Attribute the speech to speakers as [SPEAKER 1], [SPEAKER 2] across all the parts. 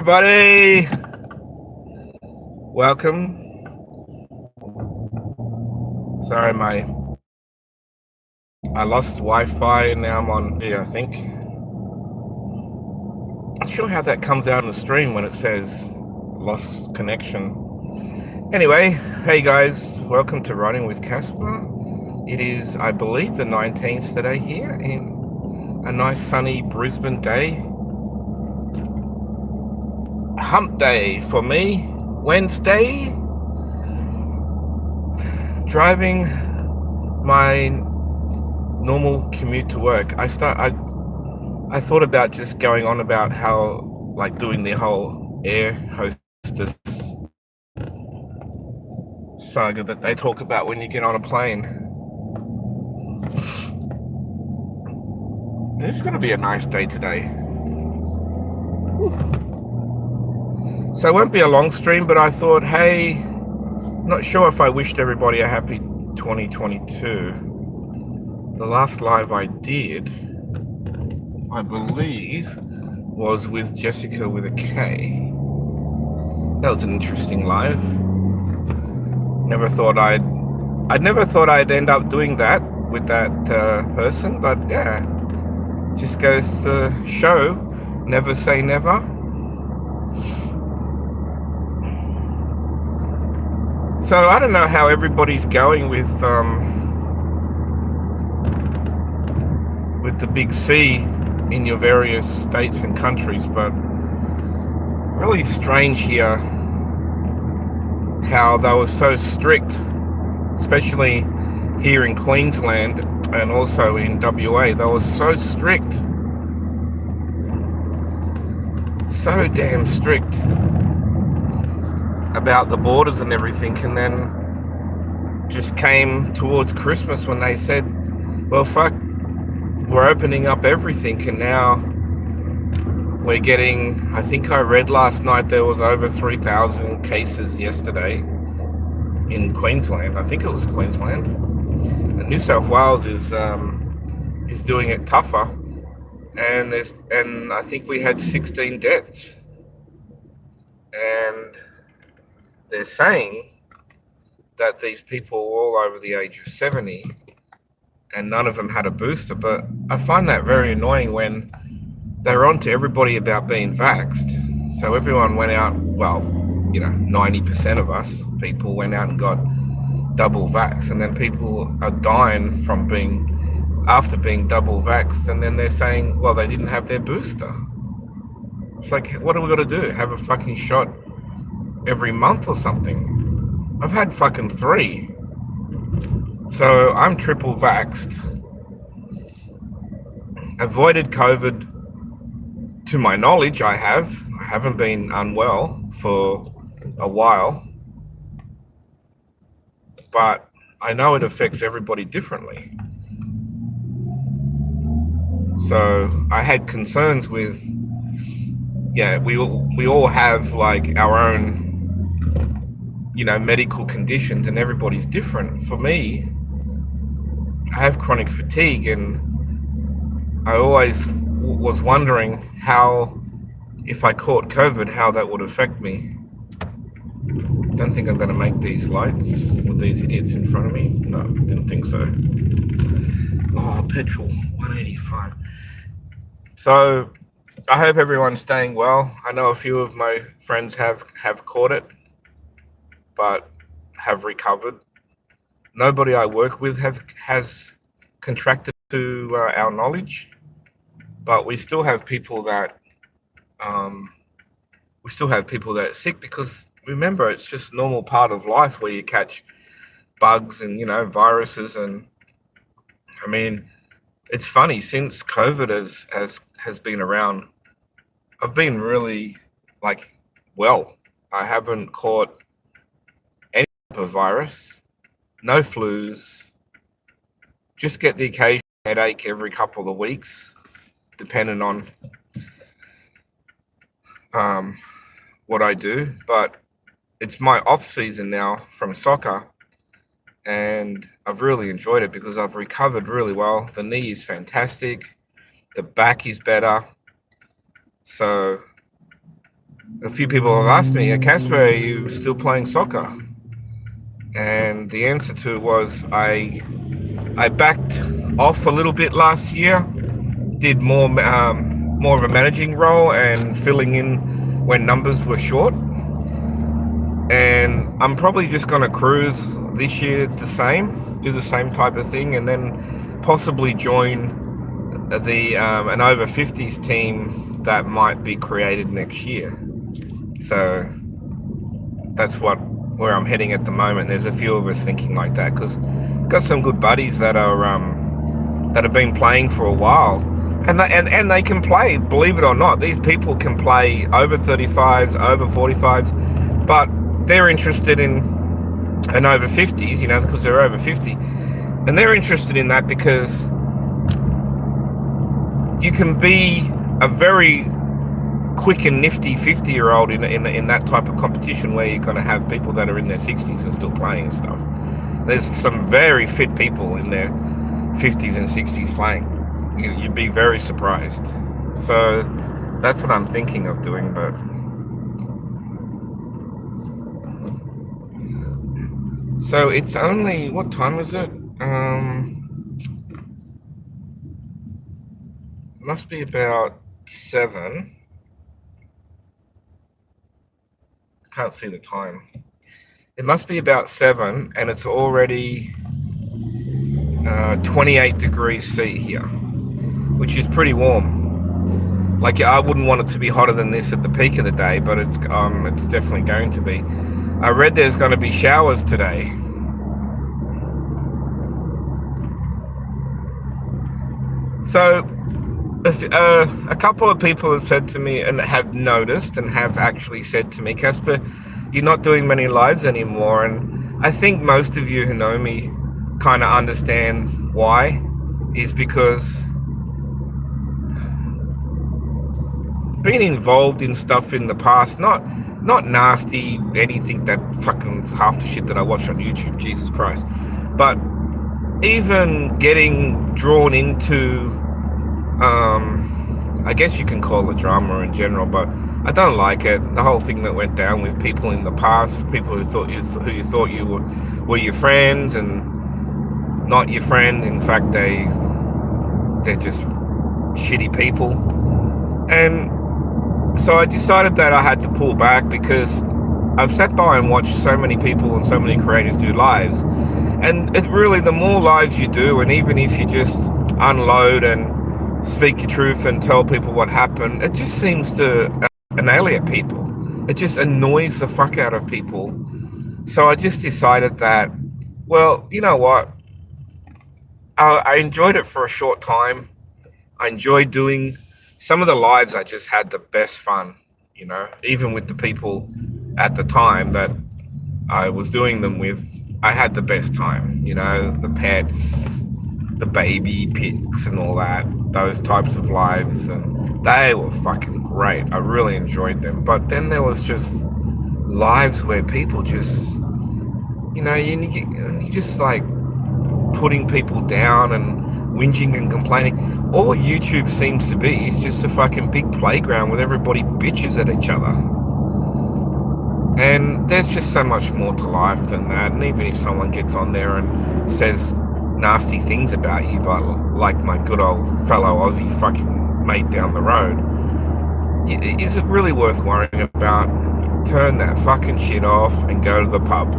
[SPEAKER 1] Everybody, welcome. Sorry, I lost Wi-Fi and now I'm on here, I think. Not sure how that comes out on the stream when it says lost connection. Anyway, hey guys, welcome to Riding with Casper. It is, I believe, the 19th today here in a nice sunny Brisbane day. Hump day for me, Wednesday. Driving my normal commute to work. I thought about just going on about how, like, doing the whole air hostess saga that they talk about when you get on a plane. It's going to be a nice day today. So it won't be a long stream, but I thought, hey, not sure if I wished everybody a happy 2022. The last live I did, I believe, was with Jessica with a K. That was an interesting live. I'd never thought I'd end up doing that with that person, but yeah, just goes to show, never say never. So I don't know how everybody's going with the big C in your various states and countries, but really strange here how they were so strict, especially here in Queensland and also in WA. They were so strict, so damn strict about the borders and everything, and then just came towards Christmas when they said, well, fuck, we're opening up everything, and now we're getting, I think I read last night there was over 3,000 cases yesterday in Queensland. I think it was Queensland. And New South Wales is doing it tougher, and I think we had 16 deaths, and they're saying that these people were all over the age of 70 and none of them had a booster. But I find that very annoying when they're on to everybody about being vaxxed. So everyone went out, well, 90% of us people went out and got double vaxxed, and then people are dying after being double vaxxed, and then they're saying, well, they didn't have their booster. It's like, what are we got to do? Have a fucking shot every month or something? I've had fucking 3. So I'm triple vaxxed. Avoided COVID to my knowledge. I haven't been unwell for a while, but I know it affects everybody differently. So I had concerns with, we all have like our own medical conditions, and everybody's different. For me, I have chronic fatigue, and I always was wondering how, if I caught COVID, how that would affect me. Don't think I'm going to make these lights with these idiots in front of me. No, didn't think so. Oh, petrol, 185. So I hope everyone's staying well. I know a few of my friends have caught it, but have recovered. Nobody I work with has contracted to our knowledge, but we still have people that are sick, because remember, it's just normal part of life where you catch bugs and viruses. And I mean, it's funny, since COVID has been around, I've been really well. I haven't caught any type of virus, no flus, just get the occasional headache every couple of weeks, depending on what I do. But it's my off season now from soccer, and I've really enjoyed it because I've recovered really well. The knee is fantastic, the back is better. So a few people have asked me, Casper, are you still playing soccer? And the answer to it was I backed off a little bit last year, did more of a managing role and filling in when numbers were short. And I'm probably just going to cruise this year do the same type of thing, and then possibly join the an over 50s team that might be created next year. So that's where I'm heading at the moment. There's a few of us thinking like that because got some good buddies that have been playing for a while, and they can play. Believe it or not, these people can play over 35s, over 45s, but they're interested in an over 50s, because they're over 50, and they're interested in that because you can be a very quick and nifty 50-year-old in that type of competition where you're going to have people that are in their 60s and still playing and stuff. There's some very fit people in their 50s and 60s playing. You'd be very surprised. So that's what I'm thinking of doing. But so it's only, what time is it? It must be about 7. Can't see the time. It must be about 7, and it's already 28 degrees C here, which is pretty warm. Like, I wouldn't want it to be hotter than this at the peak of the day, but it's definitely going to be. I read there's going to be showers today. So a couple of people have said to me and have noticed and have actually said to me, Casper, you're not doing many lives anymore. And I think most of you who know me kind of understand why. Is because being involved in stuff in the past, not nasty, anything that fucking half the shit that I watch on YouTube, Jesus Christ, but even getting drawn into, I guess you can call it drama in general, but I don't like it. The whole thing that went down with people in the past, people who you thought you were your friends and not your friends. In fact, they're just shitty people. And so I decided that I had to pull back because I've sat by and watched so many people and so many creators do lives. And it really, the more lives you do, and even if you just unload and speak your truth and tell people what happened, it just seems to annihilate people. It just annoys the fuck out of people. So I just decided that, well, you know what? I enjoyed it for a short time. I enjoyed doing some of the lives. I just had the best fun, even with the people at the time that I was doing them with. I had the best time, the pets, the baby pics and all that, those types of lives, and they were fucking great. I really enjoyed them. But then there was just lives where people just, you just like putting people down and whinging and complaining. All YouTube seems to be is just a fucking big playground with everybody bitches at each other. And there's just so much more to life than that. And even if someone gets on there and says nasty things about you, but like my good old fellow Aussie fucking mate down the road, is it really worth worrying about? Turn that fucking shit off and go to the pub.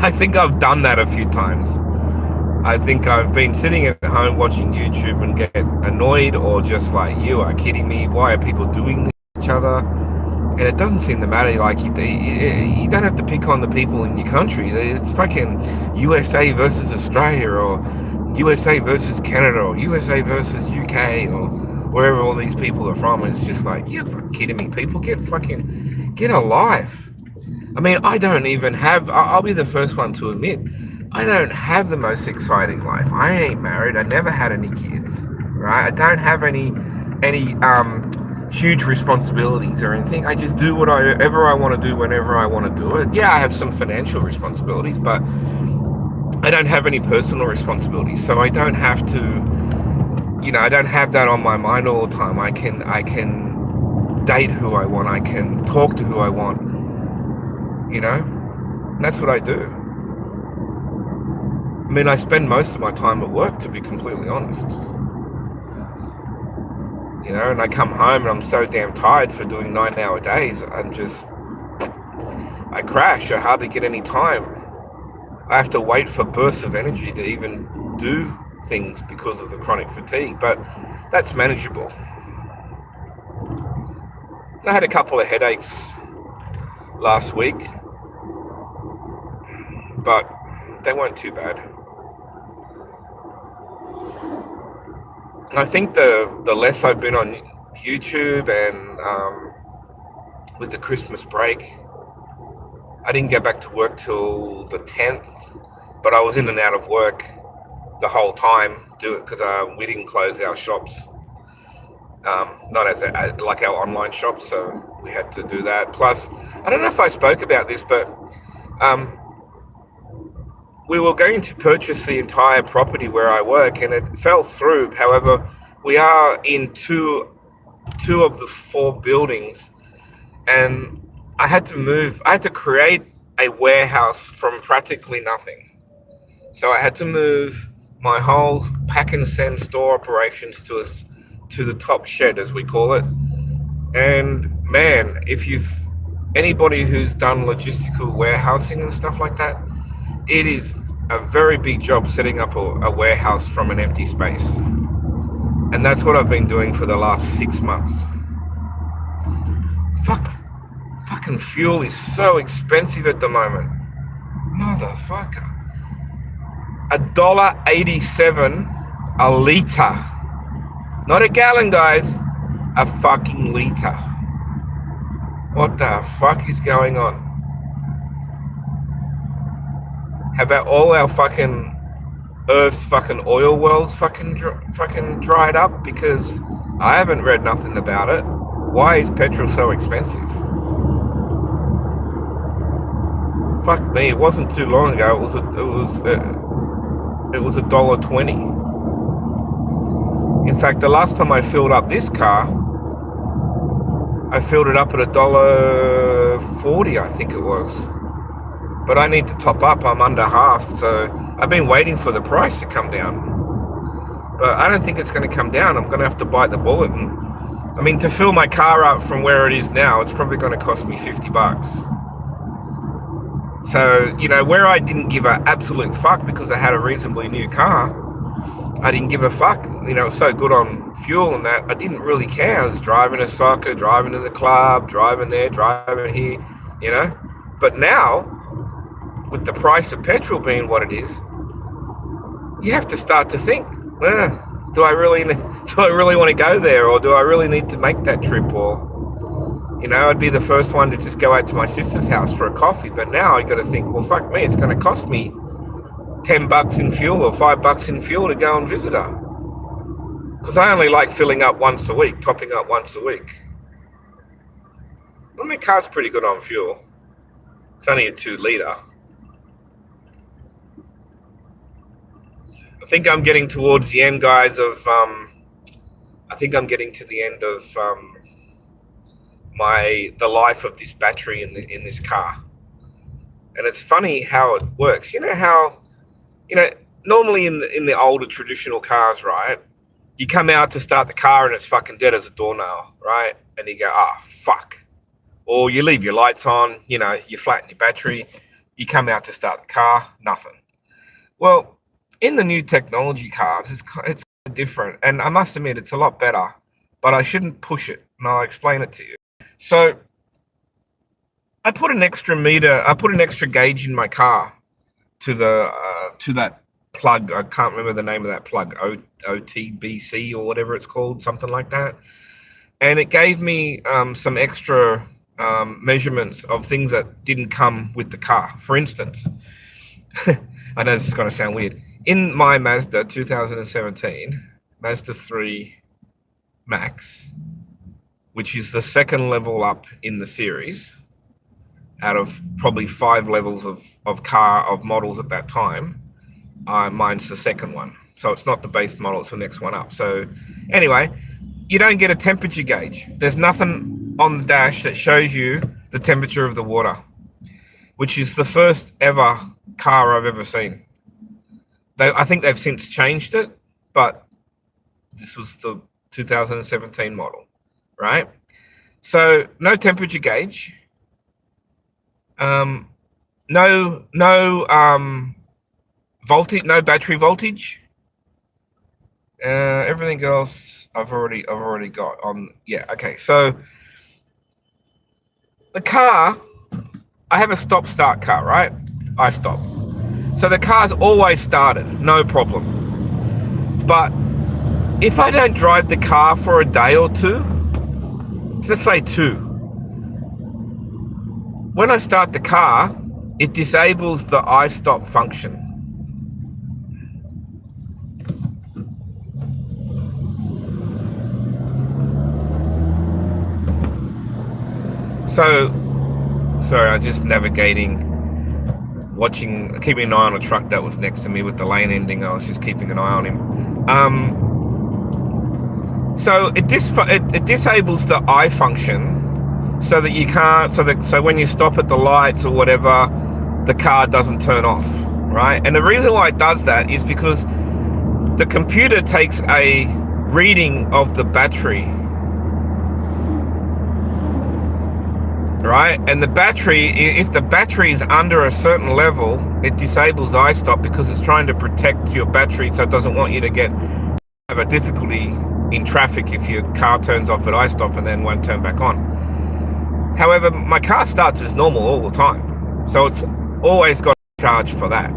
[SPEAKER 1] I think I've done that a few times. I think I've been sitting at home watching YouTube and get annoyed or just like, you are kidding me, why are people doing this to each other? And it doesn't seem to matter. Like, you don't have to pick on the people in your country. It's fucking USA versus Australia, or USA versus Canada, or USA versus UK, or wherever all these people are from. And it's just like, you're fucking kidding me. People get a life. I mean, I don't even have, I'll be the first one to admit, I don't have the most exciting life. I ain't married. I never had any kids, right? I don't have any huge responsibilities or anything. I just do whatever I want to do whenever I want to do it. Yeah, I have some financial responsibilities, but I don't have any personal responsibilities. So I don't have to, I don't have that on my mind all the time. I can date who I want. I can talk to who I want. And that's what I do. I mean, I spend most of my time at work, to be completely honest. And I come home and I'm so damn tired for doing 9-hour days. I crash. I hardly get any time. I have to wait for bursts of energy to even do things because of the chronic fatigue, but that's manageable. I had a couple of headaches last week, but they weren't too bad. I think the less I've been on YouTube and with the Christmas break, I didn't get back to work till the 10th, but I was in and out of work the whole time because we didn't close our shops, not as like our online shops, so we had to do that. Plus, I don't know if I spoke about this, but we were going to purchase the entire property where I work, and it fell through. However, we are in two of the 4 buildings, and I had to create a warehouse from practically nothing. So I had to move my whole pack and send store operations to the top shed, as we call it. And man, anybody who's done logistical warehousing and stuff like that, it is a very big job setting up a warehouse from an empty space. And that's what I've been doing for the last 6 months. Fucking fuel is so expensive at the moment. Motherfucker. $1.87 a litre. Not a gallon, guys. A fucking litre. What the fuck is going on? Have all our fucking Earth's fucking oil wells fucking dried up? Because I haven't read nothing about it. Why is petrol so expensive? Fuck me, it wasn't too long ago. It was $1.20. In fact, the last time I filled up this car, I filled it up at $1.40, I think it was. But I need to top up. I'm under half, so I've been waiting for the price to come down. But I don't think it's going to come down. I'm going to have to bite the bullet. And to fill my car up from where it is now, it's probably going to cost me $50. So, where I didn't give an absolute fuck because I had a reasonably new car, I didn't give a fuck. It was so good on fuel and that, I didn't really care. I was driving to soccer, driving to the club, driving there, driving here, But now, with the price of petrol being what it is, you have to start to think, do I really want to go there, or do I really need to make that trip? Or, I'd be the first one to just go out to my sister's house for a coffee. But now I got to think, well, fuck me, it's going to cost me $10 in fuel or $5 in fuel to go and visit her. Because I only like filling up once a week, topping up once a week. My car's pretty good on fuel. It's only a 2-litre. I think I'm getting towards the end, guys, of the life of this battery in this car. And it's funny how it works. Normally in the older traditional cars, right? You come out to start the car and it's fucking dead as a doornail, right? And you go, fuck. Or you leave your lights on, you flatten your battery, you come out to start the car, nothing. Well, in the new technology cars, it's different. And I must admit, it's a lot better, but I shouldn't push it. And I'll explain it to you. So I put an extra gauge in my car to that plug. I can't remember the name of that plug, OTBC or whatever it's called, something like that. And it gave me some extra measurements of things that didn't come with the car. For instance, I know this is going to sound weird. In my Mazda 2017, Mazda 3 Max, which is the second level up in the series, out of probably 5 levels of models at that time, mine's the second one. So it's not the base model, it's the next one up. So anyway, you don't get a temperature gauge. There's nothing on the dash that shows you the temperature of the water, which is the first ever car I've ever seen. I think they've since changed it, but this was the 2017 model, right? So no temperature gauge, no voltage, no battery voltage. Everything else I've already got on. Yeah, okay. So the car, I have a stop-start car, right? I stop. So the car's always started, no problem. But if I don't drive the car for a day or two, let's say 2, when I start the car, it disables the I stop function. So, sorry, I'm just navigating, keeping an eye on a truck that was next to me with the lane ending. I was just keeping an eye on him. So it disables the I function, so that you can't, so when you stop at the lights or whatever, the car doesn't turn off, right? And the reason why it does that is because the computer takes a reading of the battery, right? And the battery, if the battery is under a certain level, it disables I stop because it's trying to protect your battery, so it doesn't want you to have a difficulty in traffic if your car turns off at I stop and then won't turn back on. However, my car starts as normal all the time, so it's always got a charge for that.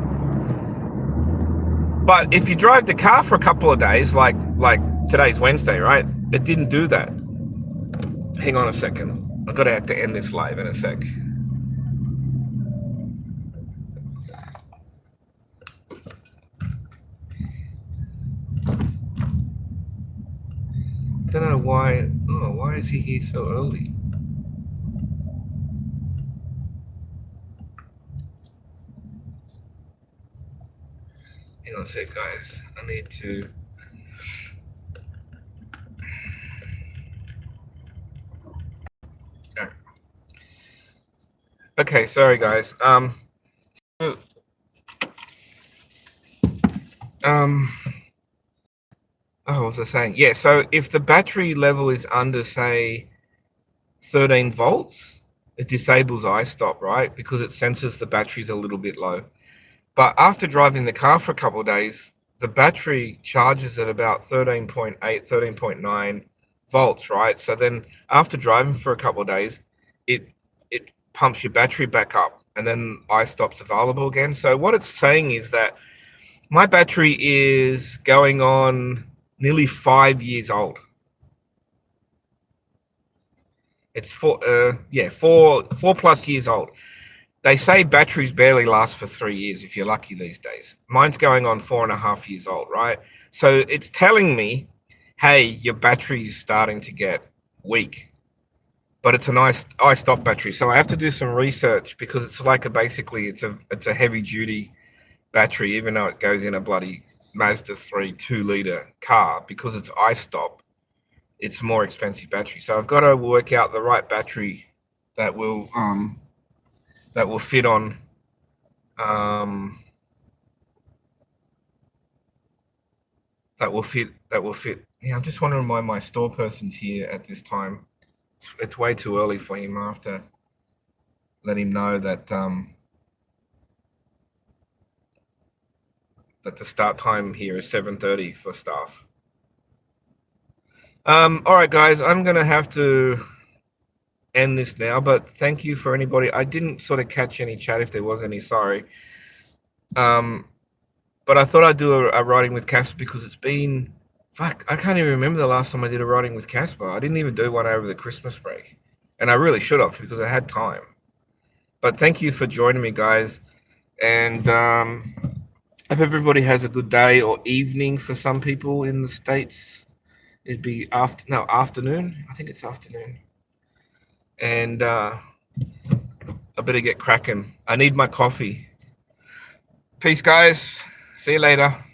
[SPEAKER 1] But if you drive the car for a couple of days, like today's Wednesday, right? It didn't do that. Hang on a second. I've got to have to end this live in a sec. I don't know why. Oh, why is he here so early? Hang on a sec, guys. I need to. Okay, sorry, guys. Oh, what was I saying? Yeah, so if the battery level is under, say, 13 volts, it disables I stop, right? Because it senses the battery's a little bit low. But after driving the car for a couple of days, the battery charges at about 13.8, 13.9 volts, right? So then after driving for a couple of days, it pumps your battery back up, and then I stop's available again. So what it's saying is that my battery is going on nearly 5 years old. It's 4 plus years old. They say batteries barely last for 3 years if you're lucky these days. Mine's going on 4.5 years old, right? So it's telling me, hey, your battery is starting to get weak. But it's a nice I-stop battery. So I have to do some research because it's like it's a heavy duty battery, even though it goes in a bloody Mazda 3 2-liter car. Because it's I-stop, it's a more expensive battery. So I've got to work out the right battery that will fit on that will fit. Yeah, I'm just wondering why my store person's here at this time. It's way too early for him. I have to let him know that that the start time here is 7:30 for staff. All right, guys, I'm gonna have to end this now, but thank you for anybody. I didn't sort of catch any chat if there was any, sorry. But I thought I'd do a writing with Casper because it's been, I can't even remember the last time I did a writing with Casper. I didn't even do one over the Christmas break, and I really should have because I had time. But thank you for joining me, guys, and hope everybody has a good day or evening for some people in the States. It'd be afternoon. I think it's afternoon. And I better get cracking. I need my coffee. Peace, guys. See you later.